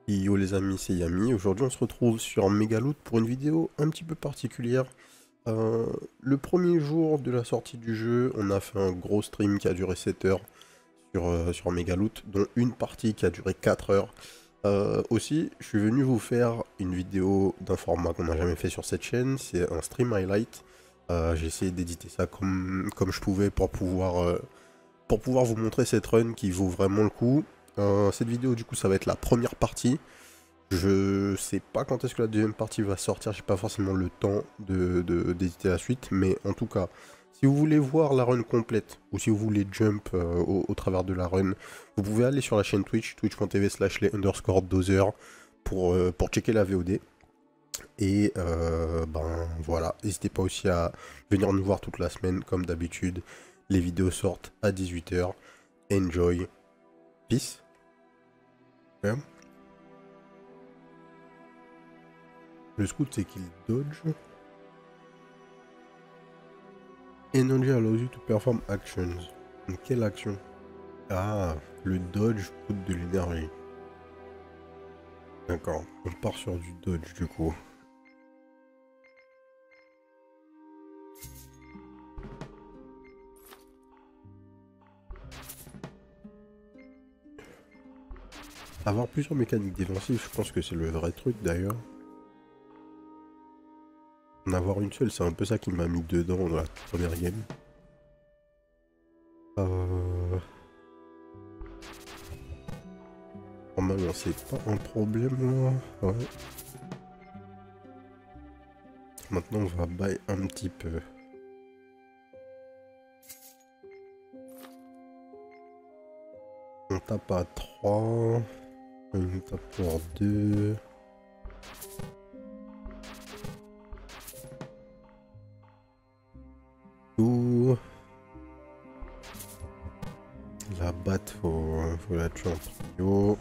Yo les amis, c'est Yami. Aujourd'hui on se retrouve sur Megaloot pour une vidéo un petit peu particulière. Le premier jour de la sortie du jeu, on a fait un gros stream qui a duré 7 heures sur Megaloot, dont une partie qui a duré 4 heures. Aussi, je suis venu vous faire une vidéo d'un format qu'on n'a jamais fait sur cette chaîne, c'est un stream highlight. J'ai essayé d'éditer ça comme je pouvais pour pouvoir vous montrer cette run qui vaut vraiment le coup. Cette vidéo du coup ça va être la première partie. Je sais pas quand est-ce que la deuxième partie va sortir, j'ai pas forcément le temps d'éditer la suite, mais en tout cas, si vous voulez voir la run complète, ou si vous voulez jump au travers de la run, vous pouvez aller sur la chaîne Twitch, twitch.tv/les_dozer pour checker la VOD. Et ben voilà, n'hésitez pas aussi à venir nous voir toute la semaine, comme d'habitude, les vidéos sortent à 18 h. Enjoy, peace. Ouais. Le scout c'est qu'il dodge. Energy allows you to perform actions. Quelle action? Ah, le dodge coûte de l'énergie. D'accord, on part sur du dodge du coup. Avoir plusieurs mécaniques défensives, je pense que c'est le vrai truc d'ailleurs. En avoir une seule, c'est un peu ça qui m'a mis dedans dans la toute première game. Normalement, c'est pas un problème là. Ouais. Maintenant, on va buy un petit peu. On tape à 3. On tape pour 2. Tout. La batte, faut la tuer en trio.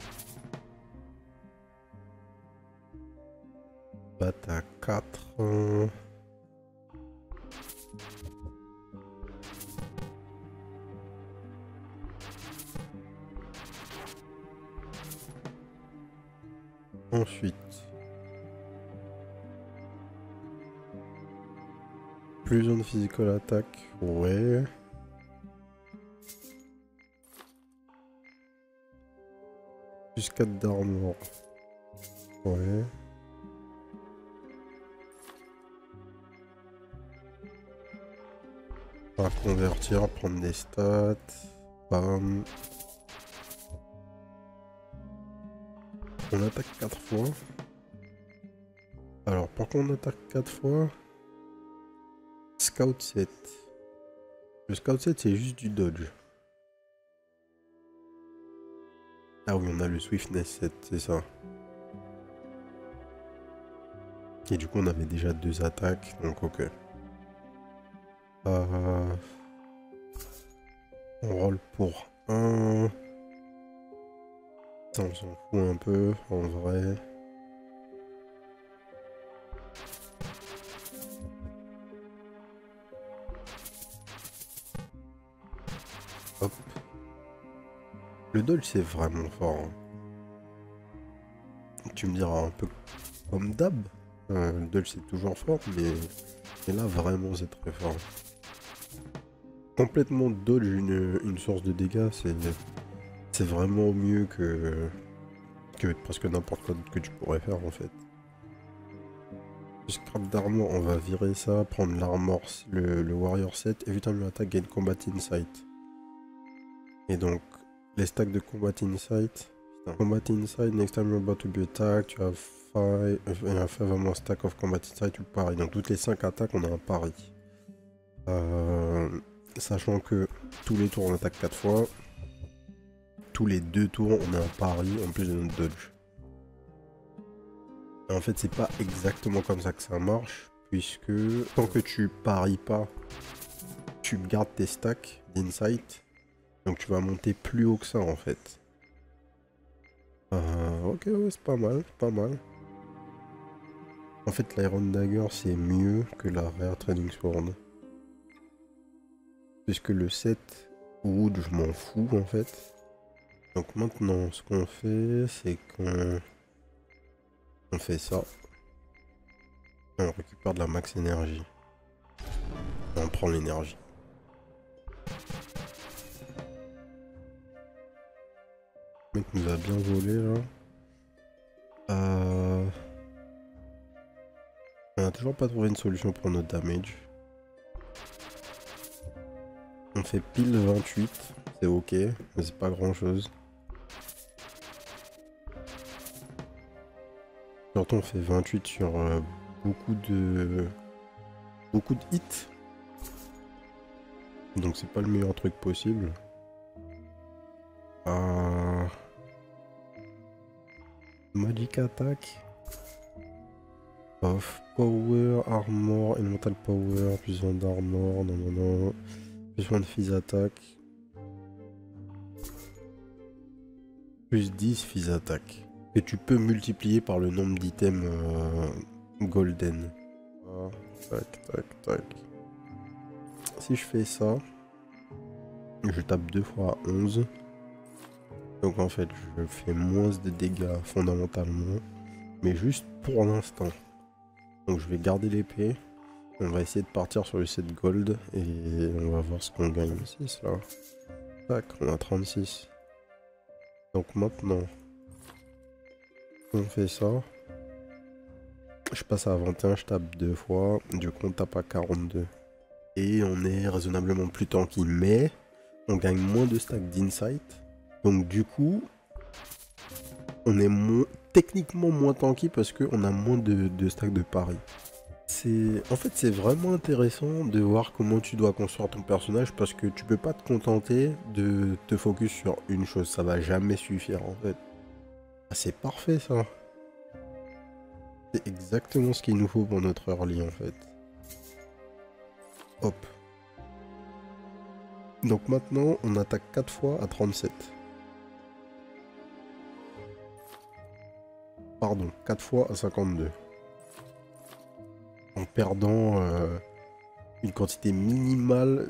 Batte à 4. Ensuite, plus de physical attack, ouais. Plus 4 d'armure, ouais. On va convertir, prendre des stats. Bam. On attaque 4 fois. Alors, pourquoi on attaque 4 fois? Scout 7. Le Scout 7, c'est juste du dodge. Ah oui, on a le Swiftness 7, c'est ça. Et du coup, on avait déjà 2 attaques, donc ok. On roll pour 1. Ça, on s'en fout un peu, en vrai. Hop. Le dodge, c'est vraiment fort. Hein. Tu me diras un peu comme d'hab. Le dodge, c'est toujours fort, mais là, vraiment, c'est très fort. Complètement dodge une source de dégâts, c'est vraiment mieux que presque n'importe quoi d'autre que tu pourrais faire, en fait. Scrap d'armure, on va virer ça, prendre l'armor, le warrior 7, every time you attack gain combat insight. Et donc, les stacks de combat insight. Putain. Combat insight, next time you're about to be attacked, you have 5 more stack of combat insight, tu paries. Donc, toutes les 5 attaques, on a un pari. Sachant que tous les tours, on attaque 4 fois. Tous les 2 tours, on a un pari en plus de notre dodge. Et en fait, c'est pas exactement comme ça que ça marche, puisque tant que tu paries pas, tu gardes tes stacks d'insight. Donc tu vas monter plus haut que ça en fait. Ok, ouais, c'est pas mal, pas mal. En fait, l'Iron Dagger c'est mieux que la Rare Trading Sword. Puisque le 7 Wood, je m'en fous en fait. Donc maintenant, ce qu'on fait, c'est qu'on On fait ça. Et on récupère de la max énergie. Et on prend l'énergie. Le mec nous a bien volé là. On a toujours pas trouvé une solution pour notre damage. On fait pile 28, c'est ok, mais c'est pas grand chose. Surtout on fait 28 sur beaucoup de hits. Donc c'est pas le meilleur truc possible. Magic attack. Off power, armor, elemental power, plus 20 d'armor, non. Plus 20 de phase attack. Plus 10 phase attack. Et tu peux multiplier par le nombre d'items golden. Tac. Si je fais ça, je tape 2 fois à 11. Donc en fait, je fais moins de dégâts fondamentalement. Mais juste pour l'instant. Donc je vais garder l'épée. On va essayer de partir sur le 7 gold. Et on va voir ce qu'on gagne. 6 là. Tac, on a 36. Donc maintenant, on fait ça. Je passe à 21, je tape 2 fois. Du coup, on tape à 42. Et on est raisonnablement plus tanky. Mais on gagne moins de stacks d'insight. Donc du coup, on est techniquement moins tanky parce qu'on a moins de stacks de pari. En fait, c'est vraiment intéressant de voir comment tu dois construire ton personnage parce que tu peux pas te contenter de te focus sur une chose. Ça va jamais suffire en fait. Ah, c'est parfait ça. C'est exactement ce qu'il nous faut pour notre early en fait. Hop. Donc maintenant, on attaque 4 fois à 37. Pardon, 4 fois à 52. En perdant une quantité minimale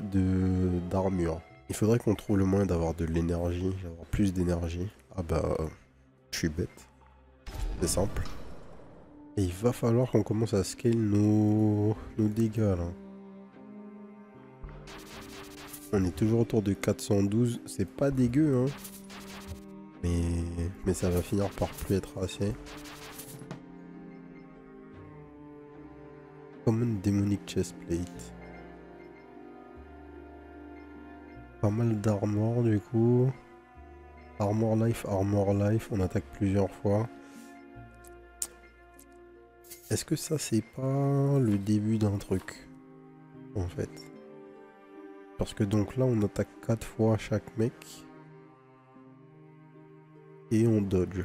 d'armure. Il faudrait qu'on trouve le moyen d'avoir de l'énergie, d'avoir plus d'énergie. Ah bah, je suis bête. C'est simple. Et il va falloir qu'on commence à scale nos dégâts là. On est toujours autour de 412, c'est pas dégueu hein. Mais ça va finir par plus être assez. Common Demonic Chestplate. Pas mal d'armor du coup. Armor life, on attaque plusieurs fois. Est-ce que ça c'est pas le début d'un truc en fait? Parce que donc là on attaque 4 fois chaque mec. Et on dodge.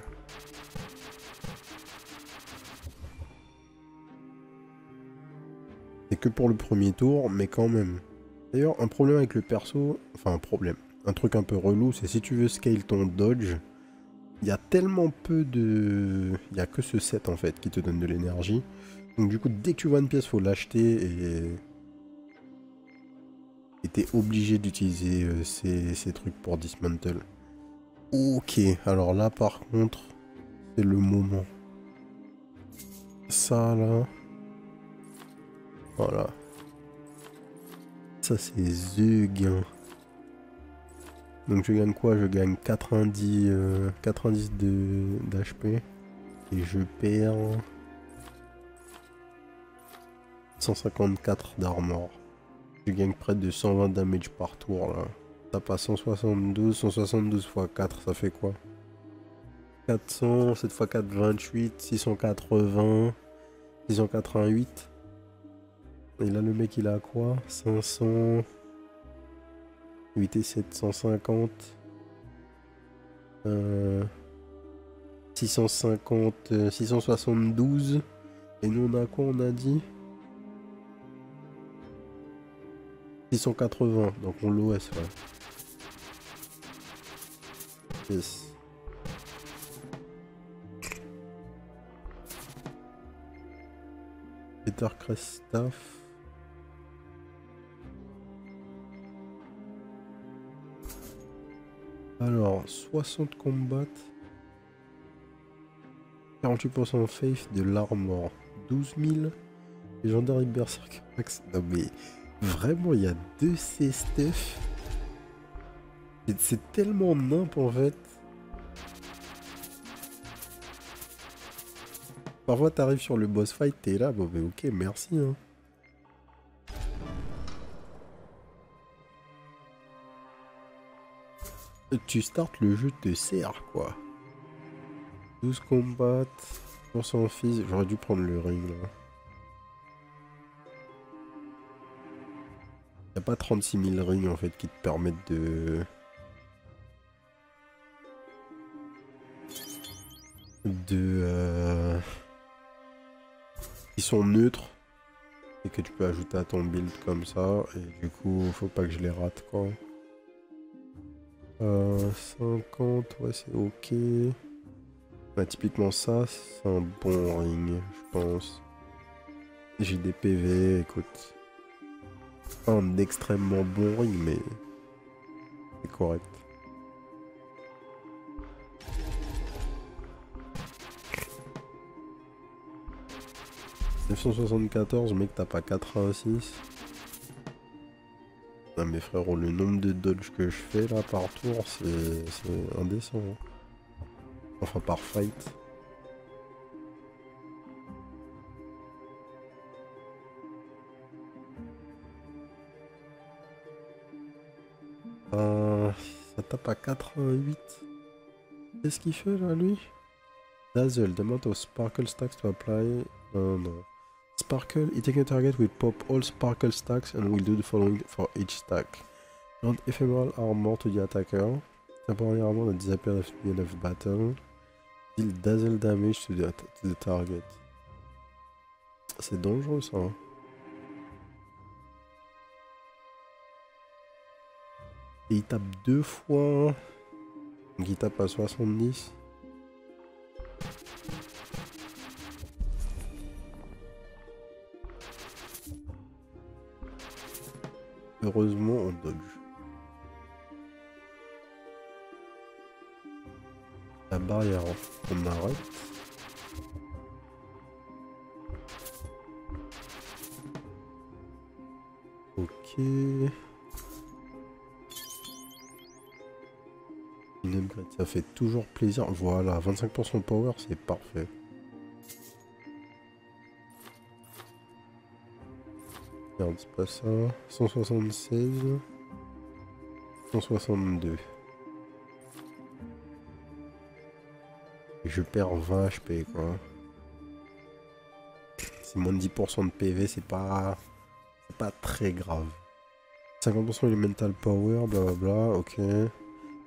C'est que pour le premier tour, mais quand même. D'ailleurs, un problème avec le perso, enfin un problème, un truc un peu relou, c'est si tu veux scale ton dodge, il y a tellement peu de... Il n'y a que ce set en fait qui te donne de l'énergie. Donc du coup, dès que tu vois une pièce, faut l'acheter et t'es obligé d'utiliser ces trucs pour dismantle. Ok, alors là par contre, c'est le moment. Ça là... Voilà. Ça c'est the gain. Donc je gagne quoi? Je gagne 90 d'HP. Et je perds 154 d'armor. Je gagne près de 120 damage par tour là. Tape à 172 x 4, ça fait quoi? 400, 7 x 4, 28, 680, 688. Et là le mec il a quoi? 500, 8 et 750. 650, 672. Et nous on a quoi on a dit? 680, donc on l'OS là. Yes. Peter Crest Staff. Alors, 60 combats. 48% faith de l'armor. 12 000. Légendaire Berserk Max. Non mais vraiment il y a 2 C stuff. C'est tellement nimp en fait. Parfois t'arrives sur le boss fight, t'es là, bon mais ok, merci hein. Tu startes le jeu te sert quoi. 12 combats, pour son fils, j'aurais dû prendre le ring là. Y'a pas 36 000 rings en fait qui te permettent de... Qui sont neutres et que tu peux ajouter à ton build comme ça et du coup faut pas que je les rate quoi. 50, ouais c'est ok. Bah, typiquement ça c'est un bon ring je pense. J'ai des PV, écoute. Pas un extrêmement bon ring mais c'est correct. « 974, mec, t'as pas 86. » Non mais frérot, le nombre de dodge que je fais là par tour, c'est indécent. Hein. Enfin par fight. Ça tape à 88. Qu'est-ce qu'il fait là lui? Dazzle, the amount of sparkle stacks to apply. Non. Sparkle, hitting a target will pop all sparkle stacks and will do the following for each stack. Grant ephemeral armor to the attacker. Temporary armor that disappears at the end of battle. Deal dazzle damage to the target. C'est dangereux ça. Hein. Et il tape 2 fois. Donc il tape à 70. Heureusement on dodge. La barrière, on arrête. Ok. Une upgrade, ça fait toujours plaisir. Voilà, 25% power, c'est parfait. Regarde, c'est pas ça. 176. 162. Et je perds 20 HP quoi. C'est moins de 10% de PV, c'est pas très grave. 50% elemental power, blablabla, ok.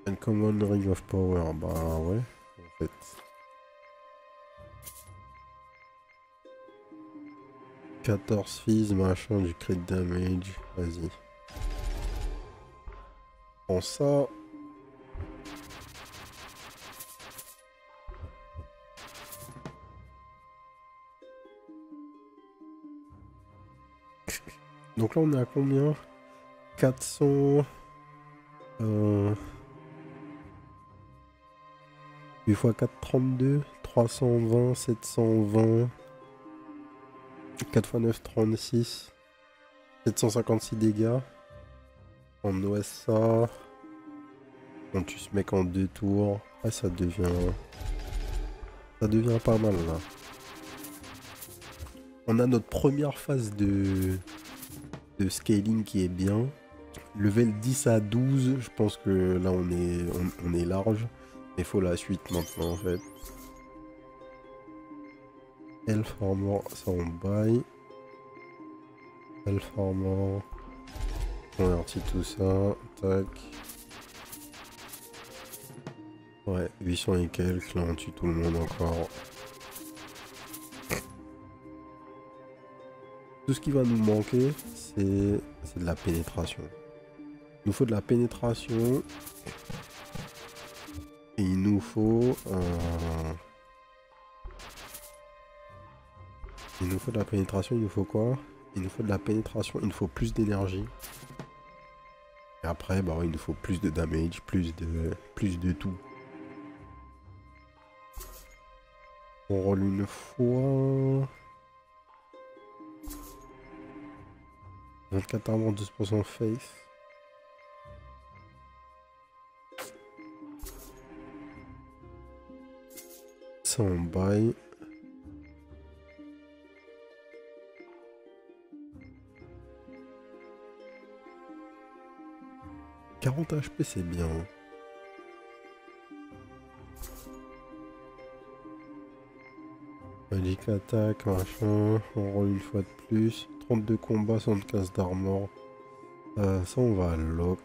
Uncommon ring of power, bah ouais, en fait. « 14 fils, machin, du crit damage, vas-y. Prends ça. Donc là on est à combien? 400... 8 x 4, 32, 320, 720, 4 x 9, 36, 756 dégâts. On OSA. On tue ce mec en 2 tours. Ah, ça devient pas mal là. On a notre première phase de scaling qui est bien. Level 10 à 12, je pense que là on est large. Il faut la suite maintenant en fait. Elf Armor, ça on baille. Elf Armor. On convertit tout ça. Tac. Ouais, 800 et quelques, là on tue tout le monde encore. Tout ce qui va nous manquer, c'est de la pénétration. Il nous faut de la pénétration. Et il nous faut... Il nous faut de la pénétration, il nous faut quoi? Il nous faut de la pénétration, il nous faut plus d'énergie. Et après, bah, il nous faut plus de damage, plus de tout. On roule une fois. 24 armor, 12% face. Ça on baille. « 40 HP c'est bien. Magic attack, machin. On roule une fois de plus. 32 combats, 75 d'armor. Ça on va à lock.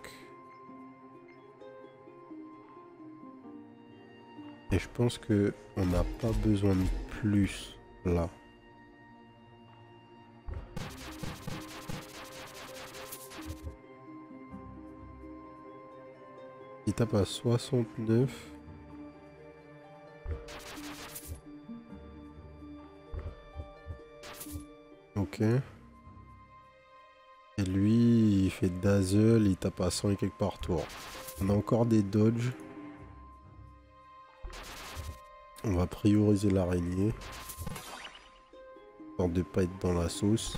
Et je pense que on n'a pas besoin de plus là. Il tape à 69. Ok. Et lui, il fait dazzle, il tape à 100 et quelques par tour. On a encore des dodges. On va prioriser l'araignée. Histoire de pas être dans la sauce.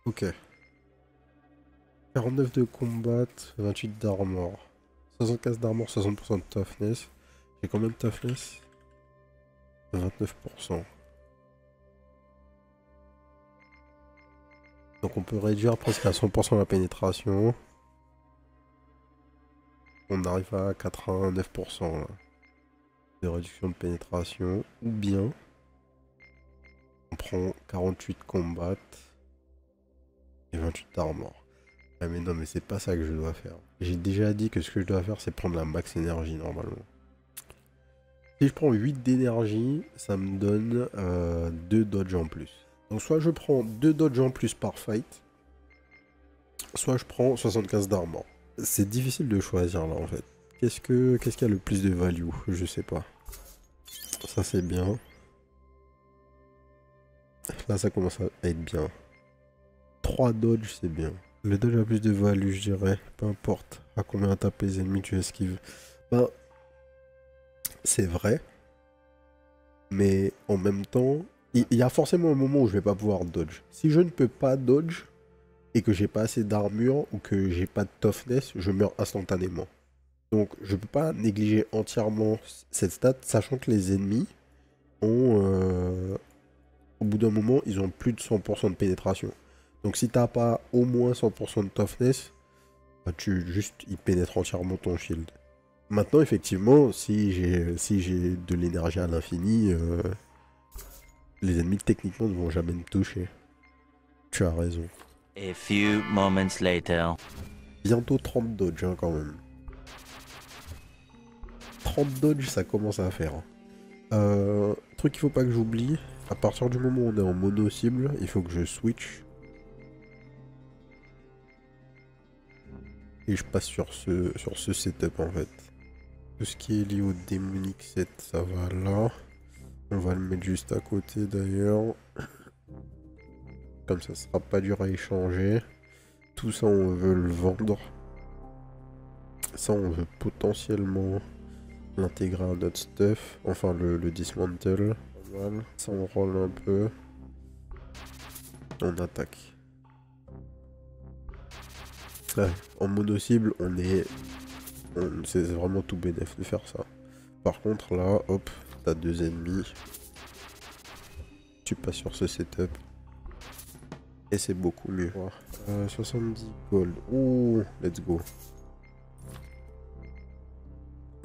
Ok. 49 de combat, 28 d'armor. 75 d'armor, 60% de toughness. J'ai combien de toughness? 29%. Donc on peut réduire presque à 100% la pénétration. On arrive à 89% là, de réduction de pénétration. Ou bien on prend 48 combat et 28 d'armor. Ah mais non mais c'est pas ça que je dois faire. J'ai déjà dit que ce que je dois faire c'est prendre la max énergie normalement. Si je prends 8 d'énergie, ça me donne 2 dodge en plus. Donc soit je prends 2 dodge en plus par fight, soit je prends 75 d'armor. C'est difficile de choisir là en fait. Qu'est-ce qu'il y a le plus de value? Je sais pas. Ça c'est bien. Là ça commence à être bien. 3 dodge c'est bien. Le dodge a plus de value je dirais. Peu importe à combien tapent les ennemis tu esquives. Ben c'est vrai. Mais en même temps, il y a forcément un moment où je vais pas pouvoir dodge. Si je ne peux pas dodge et que j'ai pas assez d'armure ou que j'ai pas de toughness, je meurs instantanément. Donc je peux pas négliger entièrement cette stat, sachant que les ennemis ont, au bout d'un moment, ils ont plus de 100% de pénétration. Donc si t'as pas au moins 100% de toughness, bah, ils pénètrent entièrement ton shield. Maintenant, effectivement, si j'ai de l'énergie à l'infini, les ennemis techniquement ne vont jamais me toucher. Tu as raison. A few moments later. Bientôt 30 dodge hein, quand même. 30 dodge ça commence à faire. Truc qu'il faut pas que j'oublie, à partir du moment où on est en mono cible, il faut que je switch. Et je passe sur ce setup en fait. Tout ce qui est lié au démonique set, ça va là. On va le mettre juste à côté d'ailleurs. Comme ça sera pas dur à échanger. Tout ça on veut le vendre. Ça on veut potentiellement l'intégrer à notre stuff. Enfin le dismantle. Voilà. Ça on roll un peu. On attaque. Ouais, en mono cible c'est vraiment tout bénef de faire ça. Par contre là, hop, t'as 2 ennemis. Tu passes sur ce setup. Et c'est beaucoup mieux. 70 gold. Ouh, let's go.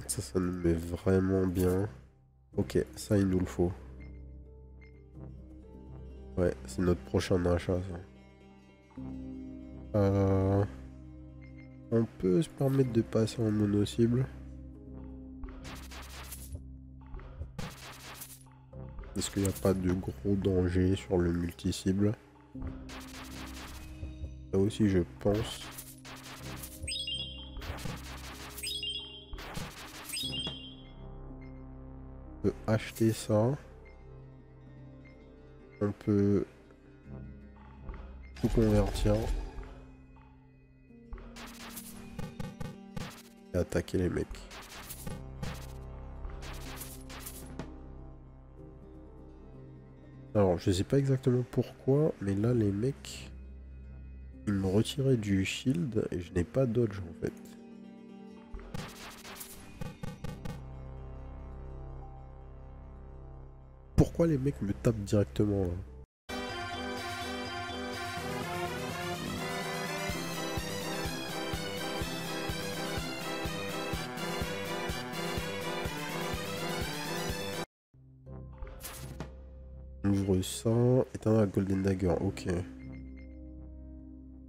Ça nous met vraiment bien. Ok, ça il nous le faut. Ouais, c'est notre prochain achat ça. On peut se permettre de passer en mono cible. Est-ce qu'il n'y a pas de gros danger sur le multi-cible? Là aussi je pense. On peut acheter ça. On peut tout convertir. et attaquer les mecs. Alors, je sais pas exactement pourquoi, mais là, les mecs, ils m'ont retiré du shield et je n'ai pas dodge en fait. Pourquoi les mecs me tapent directement là? On ouvre ça, éteindre la Golden Dagger, ok.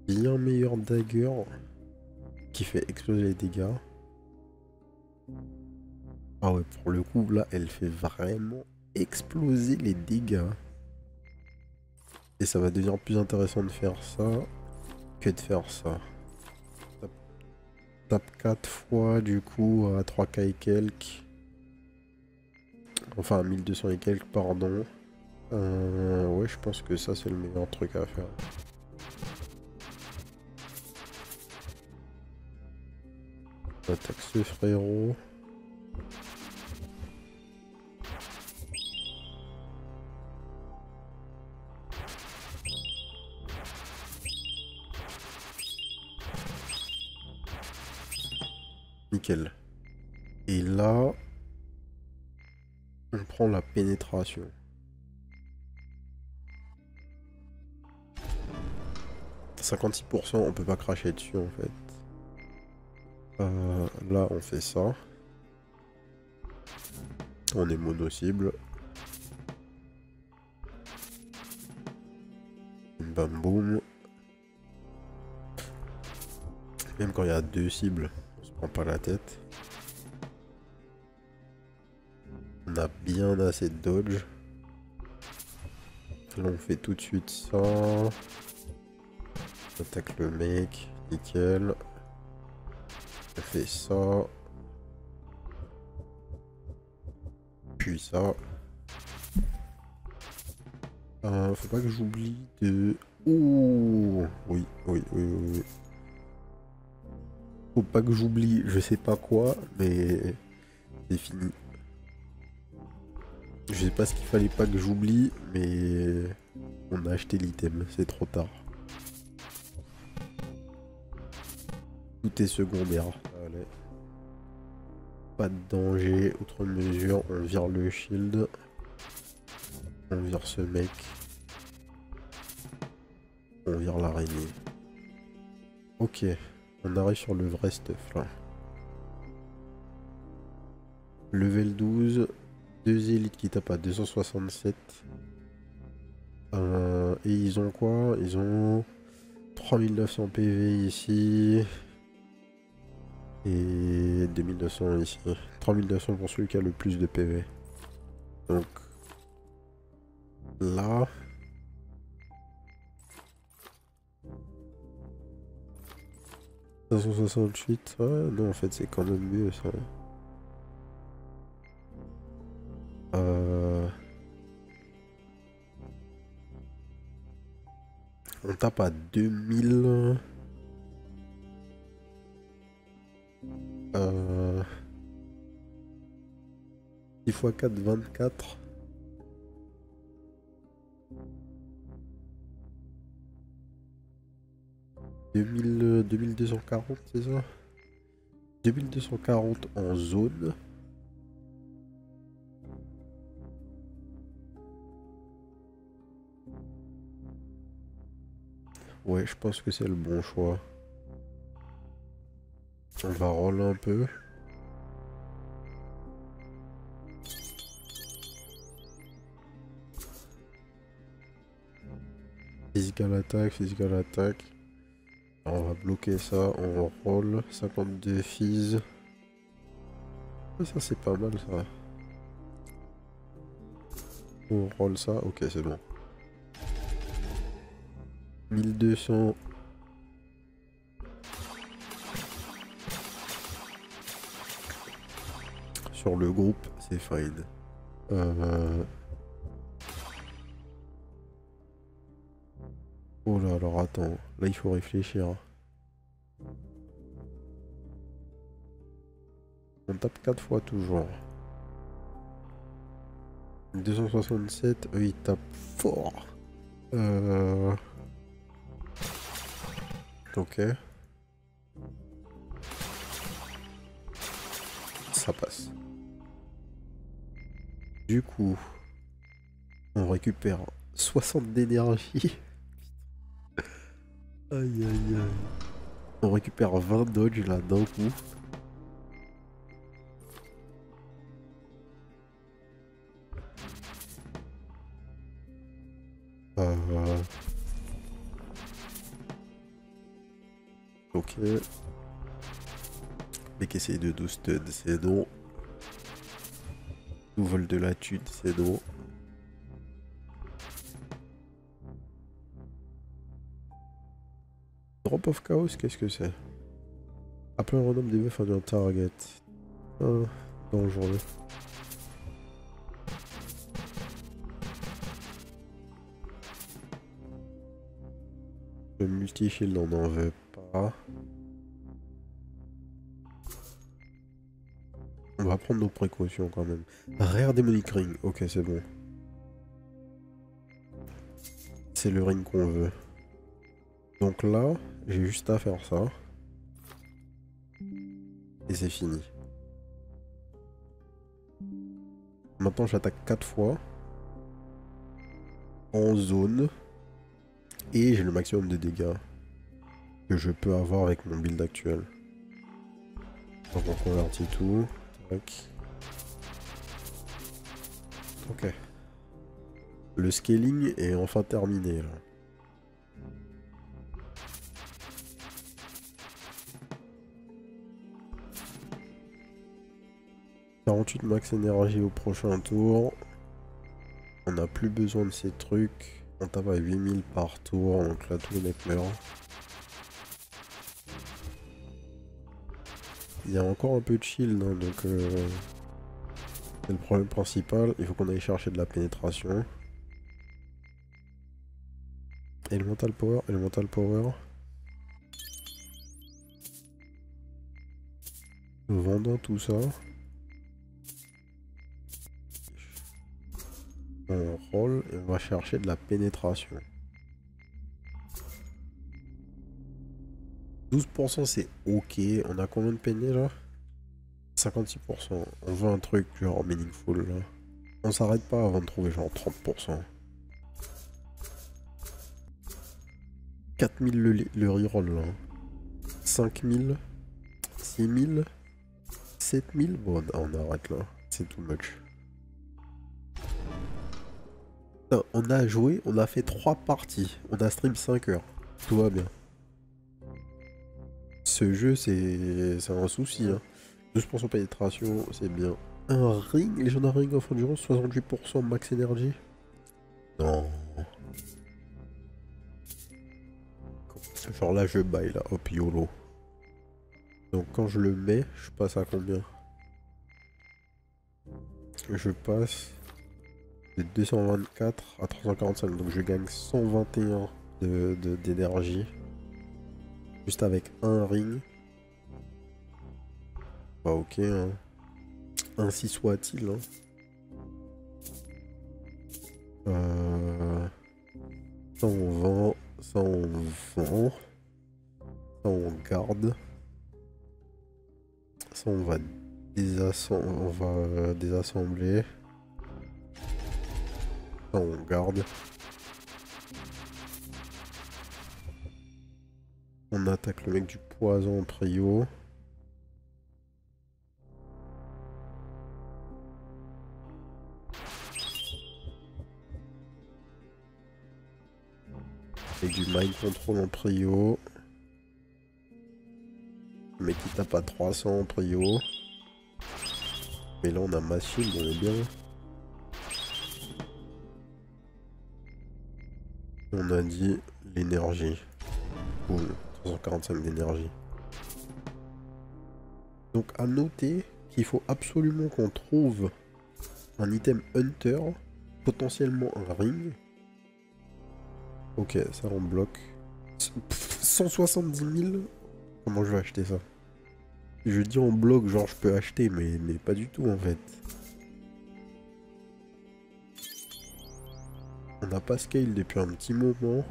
Bien meilleur dagger qui fait exploser les dégâts. Ah ouais, pour le coup, là, elle fait vraiment exploser les dégâts. Et ça va devenir plus intéressant de faire ça que de faire ça. Tape 4 fois, du coup, à 3k et quelques. Enfin, 1200 et quelques, pardon. Ouais, je pense que ça, c'est le meilleur truc à faire. Attaque ce frérot. Nickel. Et là, on prend la pénétration. « 56%, on peut pas cracher dessus en fait. Là, on fait ça. On est mono-cible. Bam boum. Même quand il y a 2 cibles, on se prend pas la tête. On a bien assez de dodge. Là, on fait tout de suite ça. On attaque le mec. Nickel. On fait ça. Puis ça. Faut pas que j'oublie de... Ouh, oui, oui, oui, oui, oui. Faut pas que j'oublie, je sais pas quoi, mais c'est fini. Je sais pas ce qu'il fallait pas que j'oublie, mais on a acheté l'item, c'est trop tard. Tout est secondaire. Allez. Pas de danger, outre mesure, on vire le shield. On vire ce mec. On vire l'araignée. Ok, on arrive sur le vrai stuff là. Level 12, 2 élites qui tapent à 267. Et ils ont quoi? Ils ont 3900 PV ici. Et 2900 ici. 3900 pour celui qui a le plus de PV. Donc là... 568, ouais, non en fait c'est quand même mieux ça. On tape à 2000. 6 x 4, 24. « 2240, c'est ça? 2240 en zone. Ouais, je pense que c'est le bon choix. On va roller un peu. Physical attack, physical attack. Alors, on va bloquer ça, on roll. 52 fizz. Ça c'est pas mal ça. On roll ça, ok c'est bon. 1200. Sur le groupe, c'est fine. Oh là, alors attends, là il faut réfléchir. On tape 4 fois toujours. 267, eux ils tapent fort. Ok. Ça passe. Du coup, on récupère 60 d'énergie. Aïe aïe aïe. On récupère 20 dodge là d'un coup. Ok. Mais qu'essaye de 12 studs, c'est non. Nous vole de la thune, c'est non. Drop of Chaos, qu'est-ce que c'est? Après un random debuff on your target. Ah, dangereux. Le multi-shield on n'en veut pas. On va prendre nos précautions quand même. Rare Demonic Ring, ok c'est bon. C'est le ring qu'on veut. Donc là, j'ai juste à faire ça. Et c'est fini. Maintenant j'attaque 4 fois. En zone. Et j'ai le maximum de dégâts que je peux avoir avec mon build actuel. Donc on convertit tout. Tac. Ok. Le scaling est enfin terminé là. « 48 max énergie au prochain tour. On n'a plus besoin de ces trucs. On tape à 8000 par tour, donc là tous les mecs meurent. Il y a encore un peu de shield, hein, donc c'est le problème principal. Il faut qu'on aille chercher de la pénétration. Elemental power, elemental power. Vendons tout ça. On roll et on va chercher de la pénétration. 12% c'est ok. On a combien de péné là? 56%. On veut un truc genre meaningful là. On s'arrête pas avant de trouver genre 30%. 4000 le reroll là. 5000. 6000. 7000. Bon on arrête là. C'est too much. On a joué, on a fait 3 parties. On a stream 5 heures. Tout va bien. Ce jeu, c'est un souci. Hein. 12% pénétration, c'est bien. Un ring, Legendary Ring of Endurance, 68% max énergie. Non. Genre là, je baille là. Hop, YOLO. Donc quand je le mets, je passe à combien? Je passe de 224 à 345. Donc je gagne 121 d'énergie. Juste avec un ring. Bah ok, hein. Ainsi soit-il. Hein. Ça on vend, ça on vend. Ça on garde. Ça on va désassembler. Ça on garde. On attaque le mec du poison en prio. Et du mind control en prio. Le mec qui tape à 300 en prio. Mais là on a mass shield, on est bien. On a dit l'énergie. Boum, 345 d'énergie. Donc à noter qu'il faut absolument qu'on trouve un item hunter, potentiellement un ring. Ok, ça on bloque. 170 000. Comment je vais acheter ça? Je dis en bloc, genre je peux acheter, mais pas du tout en fait. On n'a pas scale depuis un petit moment.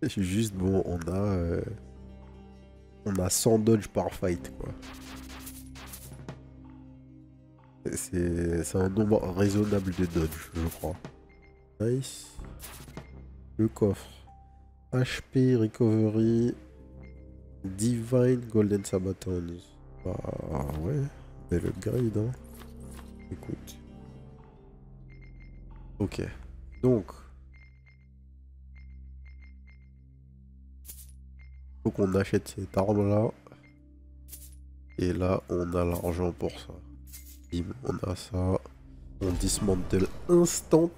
C'est juste bon, on a 100 dodge par fight quoi. C'est un nombre raisonnable de dodge, je crois. Nice. Le coffre. HP, recovery, divine, golden sabatons. Bah ouais, belle grade hein. Écoute. Ok. Donc. Faut qu'on achète cette arme là. Et là on a l'argent pour ça. Bim, on a ça. On dismantle instant.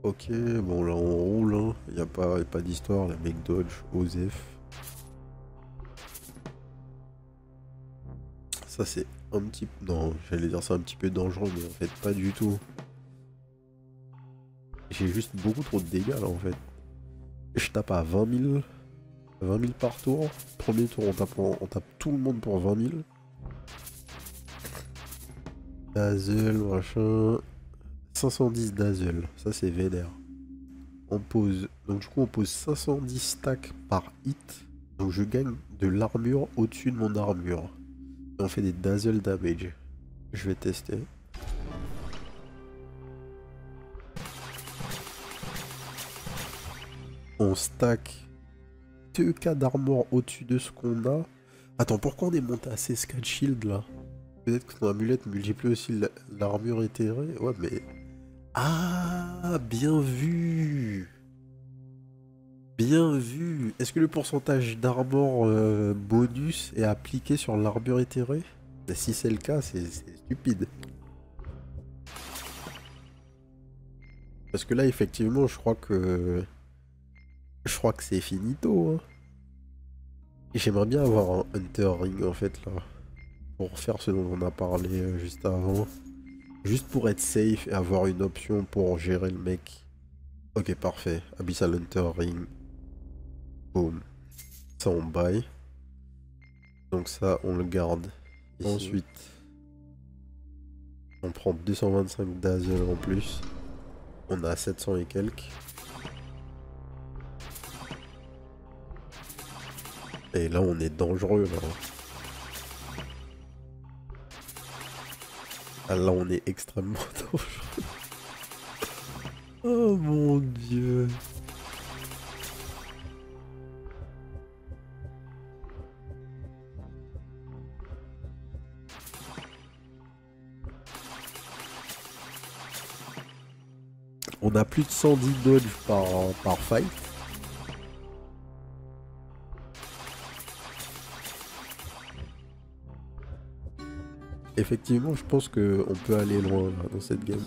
Ok, bon là on roule, hein. Y a pas d'histoire, les mecs dodge, Osef. Ça c'est un petit... Non, j'allais dire c'est un petit peu dangereux, mais en fait pas du tout. J'ai juste beaucoup trop de dégâts là en fait. Je tape à 20 000. 20 000 par tour. Premier tour on tape tout le monde pour 20 000. Dazzle, machin... 510 Dazzle, ça c'est vénère. On pose, donc du coup on pose 510 stacks par hit. Donc je gagne de l'armure au-dessus de mon armure. Et on fait des dazzle damage. Je vais tester. On stack 2k d'armure au-dessus de ce qu'on a. Attends, pourquoi on est monté à 16k de shield là? Peut-être que ton amulette multiplie aussi l'armure éthérée. Ouais mais... Ah, bien vu! Bien vu! Est-ce que le pourcentage d'armor bonus est appliqué sur l'armure éthérée? Si c'est le cas, c'est stupide. Parce que là, effectivement, je crois que c'est finito. Hein. Et j'aimerais bien avoir un Hunter Ring en fait là. Pour faire ce dont on a parlé juste avant. Juste pour être safe et avoir une option pour gérer le mec. Ok, parfait. Abyssal Hunter Ring. Boom. Ça on baille. Donc ça on le garde. Ici. Ensuite, on prend 225 dazzle en plus. On a 700 et quelques. Et là on est dangereux là. Ah, là on est extrêmement dangereux. Oh mon dieu. On a plus de 110 dodge par fight. Effectivement, je pense qu'on peut aller loin là, dans cette game.